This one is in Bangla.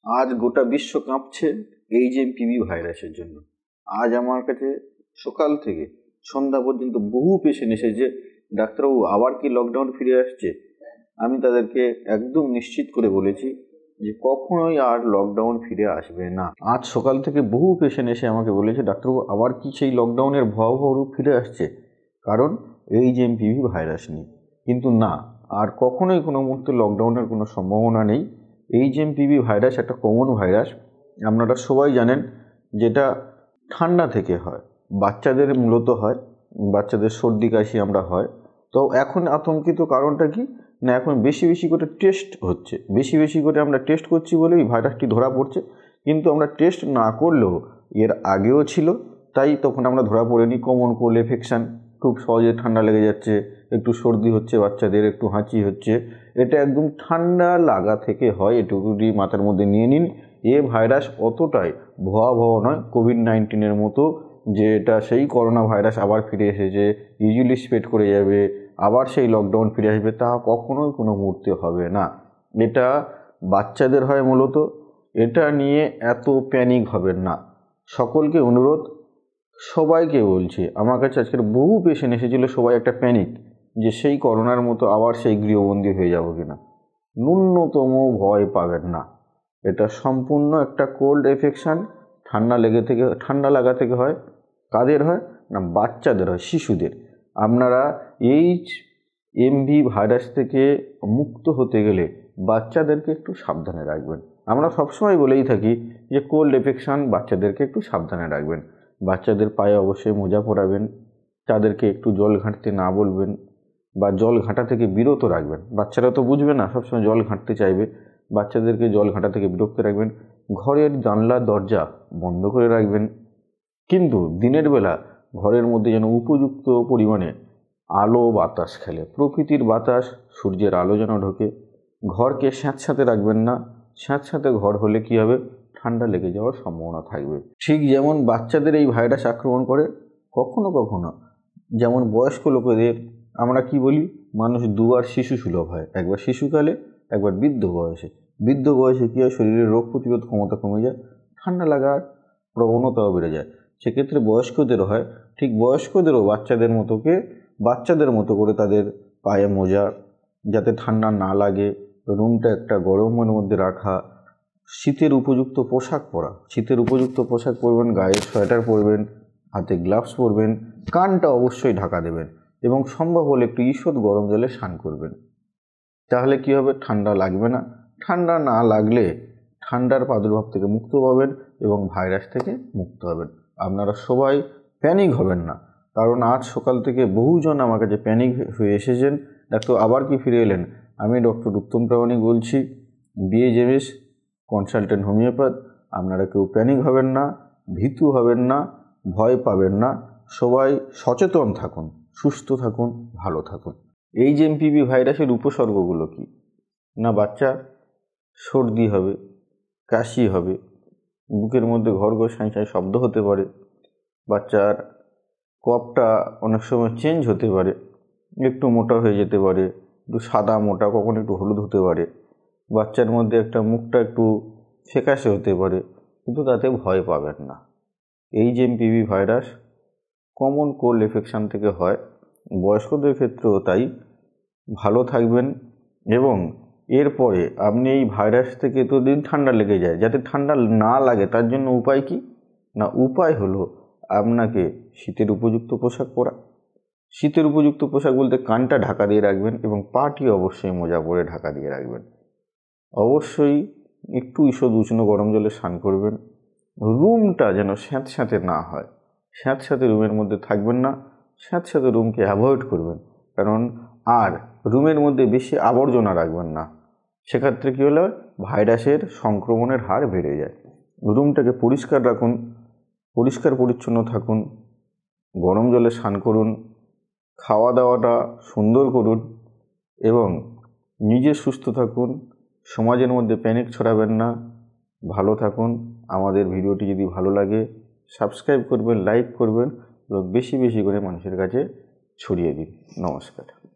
আজ গোটা বিশ্ব কাঁপছে এইচএমপিভি ভাইরাসের জন্য। আজ আমার কাছে সকাল থেকে সন্ধ্যা পর্যন্ত বহু পেশেন্ট এসেছে, ডাক্তারবাবু আবার কি লকডাউন ফিরে আসছে? আমি তাদেরকে একদম নিশ্চিত করে বলেছি যে কখনোই আর লকডাউন ফিরে আসবে না। আজ সকাল থেকে বহু পেশেন্ট এসে আমাকে বলেছে, ডাক্তারবাবু আবার কি সেই লকডাউনের ভয়াবহ রূপ ফিরে আসছে? কারণ এইচএমপিভি ভাইরাস নেই। কিন্তু না, আর কখনোই কোনো মুহূর্তে লকডাউনের কোনো সম্ভাবনা নেই। এইচএমপিভি ভাইরাস একটা কমন ভাইরাস, আপনারা সবাই জানেন, যেটা ঠান্ডা থেকে হয়, বাচ্চাদের মূলত হয়, বাচ্চাদের সর্দি কাশি আমরা হয়। তো এখন আতঙ্কিত কারণটা কি না, এখন বেশি বেশি করে টেস্ট হচ্ছে, বেশি বেশি করে আমরা টেস্ট করছি বলেই ভাইরাসটি ধরা পড়ছে। কিন্তু আমরা টেস্ট না করলেও এর আগেও ছিল, তাই তখন আমরা ধরা পড়েনি। কমন কোল্ড ইনফেকশান, খুব সহজে ঠান্ডা লেগে যাচ্ছে, একটু সর্দি হচ্ছে বাচ্চাদের, একটু হাঁচি হচ্ছে, এটা একদম ঠান্ডা লাগা থেকে হয়, এটুকুটি মাথার মধ্যে নিয়ে নিন। এ ভাইরাস অতটাই ভয়াবহ নয় কোভিড-19 মতো, যে এটা সেই করোনা ভাইরাস আবার ফিরে এসেছে, ইজিলি স্প্রেড করে যাবে, আবার সেই লকডাউন ফিরে আসবে, তা কখনোই কোনো মুহূর্তে হবে না। এটা বাচ্চাদের হয় মূলত, এটা নিয়ে এত প্যানিক হবেন না। সকলকে অনুরোধ, সবাইকে বলছি, আমার কাছে আজকের বহু পেশেন্ট এসেছিলো, সবাই একটা প্যানিক যে সেই করোনার মতো আবার সেই গৃহবন্দী হয়ে যাব কিনা। ন্যূনতম ভয় পাবেন না, এটা সম্পূর্ণ একটা কোল্ড ইনফেকশান, ঠান্ডা লাগা থেকে হয়। কাদের হয় না, বাচ্চাদের হয়, শিশুদের। আপনারা এইচএমভি ভাইরাস থেকে মুক্ত হতে গেলে বাচ্চাদেরকে একটু সাবধানে রাখবেন। আমরা সবসময় বলেই থাকি যে কোল্ড ইনফেকশান, বাচ্চাদেরকে একটু সাবধানে রাখবেন। বাচ্চাদের পায়ে অবশ্যই মোজা পরাবেন, তাদেরকে একটু জল ঘাঁটতে না বলবেন বা জল ঘাঁটা থেকে বিরত রাখবেন। বাচ্চারা তো বুঝবে না, সবসময় জল ঘাঁটতে চাইবে, বাচ্চাদেরকে জল ঘাঁটা থেকে বিরত রাখবেন। ঘরের জানলা দরজা বন্ধ করে রাখবেন, কিন্তু দিনের বেলা ঘরের মধ্যে যেন উপযুক্ত পরিমাণে আলো বাতাস খেলে, প্রকৃতির বাতাস, সূর্যের আলো যেন ঢোকে। ঘরকে স্যাঁতস্যাঁতে রাখবেন না, স্যাঁতস্যাঁতে ঘর হলে কী হবে, ঠান্ডা লেগে যাওয়ার সম্ভাবনা থাকবে। ঠিক যেমন বাচ্চাদের এই ভাইরাস আক্রমণ করে, কখনো কখনো যেমন বয়স্ক লোকেদের আমরা কি বলি, মানুষ দুবার শিশু সুলভ হয়, একবার শিশুকালে, একবার বৃদ্ধ বয়সে। বৃদ্ধ বয়সে কী হয়, শরীরের রোগ প্রতিরোধ ক্ষমতা কমে যায়, ঠান্ডা লাগার প্রবণতাও বেড়ে যায়। সেক্ষেত্রে বয়স্কদেরও হয়, ঠিক বয়স্কদেরও বাচ্চাদের মতো করে তাদের পায়ে মোজা, যাতে ঠান্ডা না লাগে, রুমটা একটা গরমের মধ্যে রাখা, শীতের উপযুক্ত পোশাক পরা, শীতের উপযুক্ত পোশাক পরবেন, গায়ে সোয়েটার পরবেন, হাতে গ্লাভস পরবেন, কানটা অবশ্যই ঢাকা দেবেন এবং সম্ভব হলে একটু ঈষৎ গরম জলে স্নান করবেন। তাহলে কী হবে, ঠান্ডা লাগবে না। ঠান্ডা না লাগলে ঠান্ডার প্রাদুর্ভাব থেকে মুক্ত পাবেন এবং ভাইরাস থেকে মুক্ত হবেন। আপনারা সবাই প্যানিক হবেন না, কারণ আজ সকাল থেকে বহুজন আমার কাছে প্যানিক হয়ে এসেছেন, ডাক্তার আবার কি ফিরে এলেন। আমি ডক্টর উত্তম প্রামাণিক বলছি, বিএইচএমএস কনসালটেন্ট হোমিওপ্যাথ। আপনারা কেউ প্যানিক হবেন না, ভীতু হবেন না, ভয় পাবেন না। সবাই সচেতন থাকুন, সুস্থ থাকুন, ভালো থাকুন। এইচএমপিভি ভাইরাসের উপসর্গগুলো কি না, বাচ্চার সর্দি হবে, কাশি হবে, বুকের মধ্যে ঘড়ঘড় সাঁই সাঁই শব্দ হতে পারে, বাচ্চার কফটা অনেক সময় চেঞ্জ হতে পারে, একটু মোটা হয়ে যেতে পারে, একটু সাদা মোটা, কখনো একটু হলুদ হতে পারে, বাচ্চার মধ্যে মুখটা একটু ফ্যাকাশে হতে পারে, কিন্তু তাতে ভয় পাবেন না। HMPV virus common cold infection থেকে হয়, বয়স্কদের ক্ষেত্রেও তাই। ভালো থাকবেন এবং এরপরে আপনি এই ভাইরাস থেকে এতদিন ঠান্ডা লেগে যায়, যাতে ঠান্ডা না লাগে তার জন্য উপায় কি না, উপায় হলো আপনাকে শীতের উপযুক্ত পোশাক পরা। শীতের উপযুক্ত পোশাক বলতে কানটা ঢাকা দিয়ে রাখবেন এবং পাটি অবশ্যই মোজা পরে ঢাকা দিয়ে রাখবেন। অবশ্যই একটু ঈষৎ উষ্ণ গরম জলে স্নান করবেন। রুমটা যেন স্যাঁতস্যাঁতে না হয়, স্যাঁতস্যাঁতে রুমের মধ্যে থাকবেন না, স্যাঁতস্যাঁতে রুমকে অ্যাভয়েড করবেন, কারণ আর রুমের মধ্যে বেশি আবর্জনা রাখবেন না, সেক্ষেত্রে কী হলো, ভাইরাসের সংক্রমণের হার বেড়ে যায়। রুমটাকে পরিষ্কার রাখুন, পরিষ্কার পরিচ্ছন্ন থাকুন, গরম জলে স্নান করুন, খাওয়া দাওয়াটা সুন্দর করুন এবং নিজে সুস্থ থাকুন। সমাজের মধ্যে প্যানিক ছড়াবেন না, ভালো থাকুন। আমাদের ভিডিওটি যদি ভালো লাগে সাবস্ক্রাইব করবেন, লাইক করবেন এবং বেশি বেশি করে মানুষের কাছে ছড়িয়ে দিন। নমস্কার।